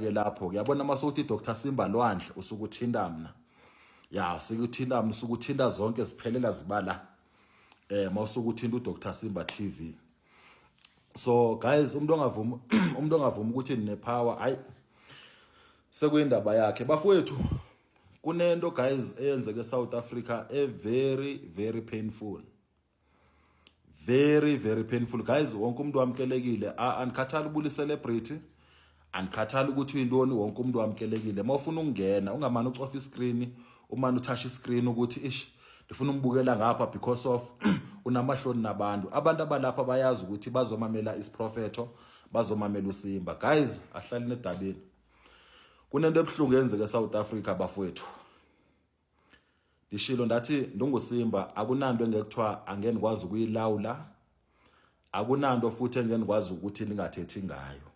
ke lapho uyabona masukuthi Dr Simba Lwandle usukuthinta mina ya sikuthinta mina usukuthinta zonke siphelela zibala mawusukuthinta uDr Simba TV. So guys umuntu ongavuma ukuthi ninepower hayi sekuyindaba yakhe bafowethu. Kunento guys eyenzeke South Africa very painful, very painful guys. Wonke umuntu wamkelekile, anikhathali ubuli celebrity, anikhathali ukuthi uyintoni, wonke umuntu wamkelekile. Mawufuna ukungena ungamani ucofa iscreen, umani utouch iscreen ukuthi ish ndifuna umbukela ngapha because of unamahloni nabantu. Abantu abalapha bayazi ukuthi bazomamela isiprofeto, bazomamela uSimba. Guys ahlali nedabini. Kunento ebhlungu yenzeke South Africa bafowethu. Dishilo ndathi ndunguSimba akunanto engekuthiwa angeke nikwazi ukuyilawula, akunanto futhi engeke nikwazi ukuthi ningathethi ngayo.